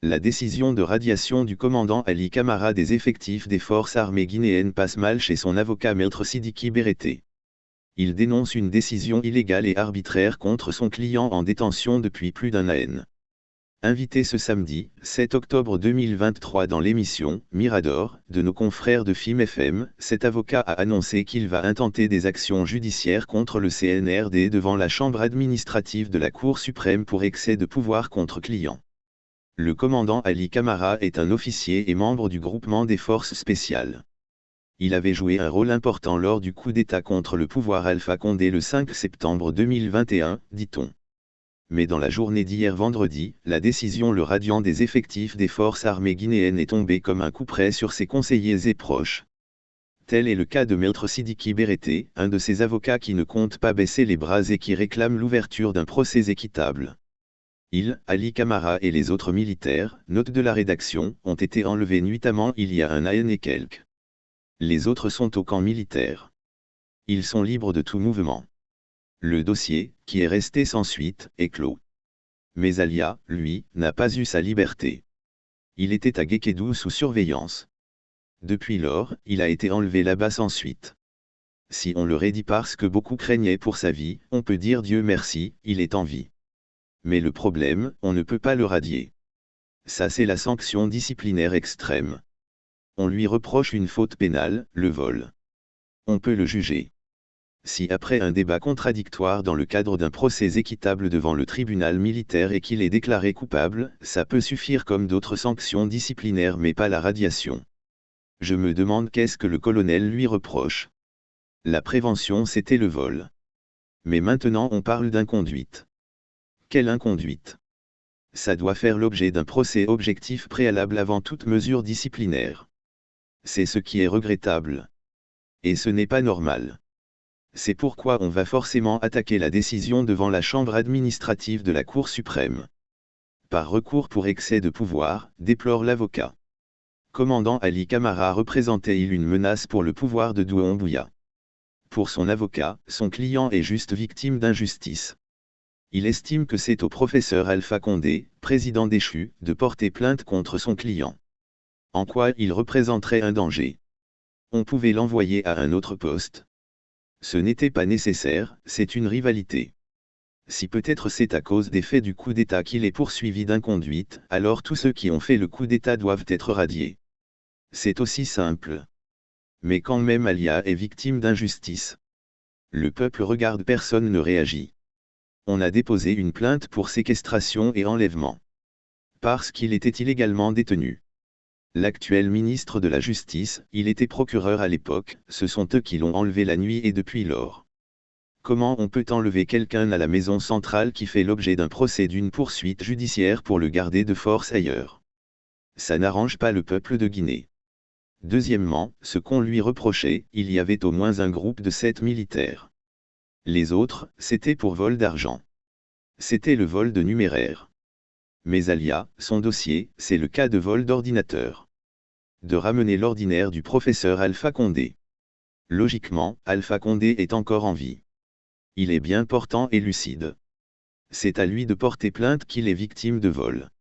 La décision de radiation du commandant Ali Camara des effectifs des forces armées guinéennes passe mal chez son avocat Maître Sidiki Berete. Il dénonce une décision illégale et arbitraire contre son client en détention depuis plus d'un an. Invité ce samedi, 7 octobre 2023 dans l'émission « Mirador » de nos confrères de FIM FM, cet avocat a annoncé qu'il va intenter des actions judiciaires contre le CNRD devant la chambre administrative de la Cour suprême pour excès de pouvoir contre client. Le commandant Ali Camara est un officier et membre du groupement des forces spéciales. Il avait joué un rôle important lors du coup d'État contre le pouvoir Alpha Condé le 5 septembre 2021, dit-on. Mais dans la journée d'hier vendredi, la décision le radiant des effectifs des forces armées guinéennes est tombée comme un coup près sur ses conseillers et proches. Tel est le cas de Maître Sidiki Berete, un de ses avocats qui ne compte pas baisser les bras et qui réclame l'ouverture d'un procès équitable. Il, Ali Camara et les autres militaires, note de la rédaction, ont été enlevés nuitamment il y a un an et quelques. Les autres sont au camp militaire. Ils sont libres de tout mouvement. Le dossier, qui est resté sans suite, est clos. Mais Alia, lui, n'a pas eu sa liberté. Il était à Guékédou sous surveillance. Depuis lors, il a été enlevé là-bas sans suite. Si on le raidit parce que beaucoup craignaient pour sa vie, on peut dire Dieu merci, il est en vie. Mais le problème, on ne peut pas le radier. Ça c'est la sanction disciplinaire extrême. On lui reproche une faute pénale, le vol. On peut le juger. Si après un débat contradictoire dans le cadre d'un procès équitable devant le tribunal militaire et qu'il est déclaré coupable, ça peut suffire comme d'autres sanctions disciplinaires mais pas la radiation. Je me demande qu'est-ce que le colonel lui reproche. La prévention c'était le vol. Mais maintenant on parle d'inconduite. Quelle inconduite? Ça doit faire l'objet d'un procès objectif préalable avant toute mesure disciplinaire. C'est ce qui est regrettable. Et ce n'est pas normal. C'est pourquoi on va forcément attaquer la décision devant la chambre administrative de la Cour suprême. Par recours pour excès de pouvoir, déplore l'avocat. Commandant Ali Camara représentait-il une menace pour le pouvoir de Doumbouya? Pour son avocat, son client est juste victime d'injustice. Il estime que c'est au professeur Alpha Condé, président déchu, de porter plainte contre son client. En quoi il représenterait un danger? On pouvait l'envoyer à un autre poste. Ce n'était pas nécessaire, c'est une rivalité. Si peut-être c'est à cause des faits du coup d'État qu'il est poursuivi d'inconduite, alors tous ceux qui ont fait le coup d'État doivent être radiés. C'est aussi simple. Mais quand même Alia est victime d'injustice. Le peuple regarde, personne ne réagit. On a déposé une plainte pour séquestration et enlèvement. Parce qu'il était illégalement détenu. L'actuel ministre de la Justice, il était procureur à l'époque, ce sont eux qui l'ont enlevé la nuit et depuis lors. Comment on peut enlever quelqu'un à la maison centrale qui fait l'objet d'un procès d'une poursuite judiciaire pour le garder de force ailleurs? Ça n'arrange pas le peuple de Guinée. Deuxièmement, ce qu'on lui reprochait, il y avait au moins un groupe de 7 militaires. Les autres, c'était pour vol d'argent. C'était le vol de numéraire. Mais Alia, son dossier, c'est le cas de vol d'ordinateur. De ramener l'ordinaire du professeur Alpha Condé. Logiquement, Alpha Condé est encore en vie. Il est bien portant et lucide. C'est à lui de porter plainte qu'il est victime de vol.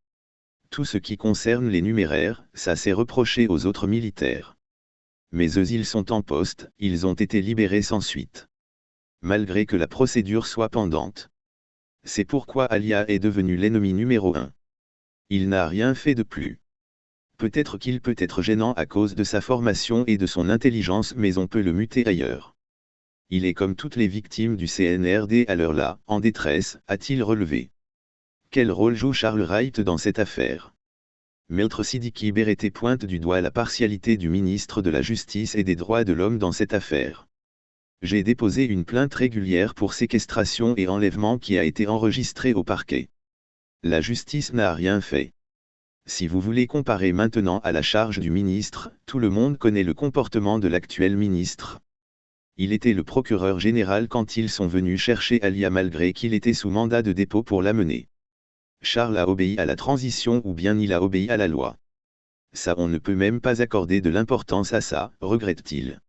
Tout ce qui concerne les numéraires, ça s'est reproché aux autres militaires. Mais eux ils sont en poste, ils ont été libérés sans suite. Malgré que la procédure soit pendante. C'est pourquoi Alia est devenu l'ennemi numéro 1. Il n'a rien fait de plus. Peut-être qu'il peut être gênant à cause de sa formation et de son intelligence, mais on peut le muter ailleurs. Il est comme toutes les victimes du CNRD à l'heure là, en détresse, a-t-il relevé. Quel rôle joue Charles Wright dans cette affaire? Maître Sidiki Berete pointe du doigt la partialité du ministre de la Justice et des Droits de l'Homme dans cette affaire. J'ai déposé une plainte régulière pour séquestration et enlèvement qui a été enregistrée au parquet. La justice n'a rien fait. Si vous voulez comparer maintenant à la charge du ministre, tout le monde connaît le comportement de l'actuel ministre. Il était le procureur général quand ils sont venus chercher Alia malgré qu'il était sous mandat de dépôt pour l'amener. Charles a obéi à la transition ou bien il a obéi à la loi. Ça on ne peut même pas accorder de l'importance à ça, regrette-t-il.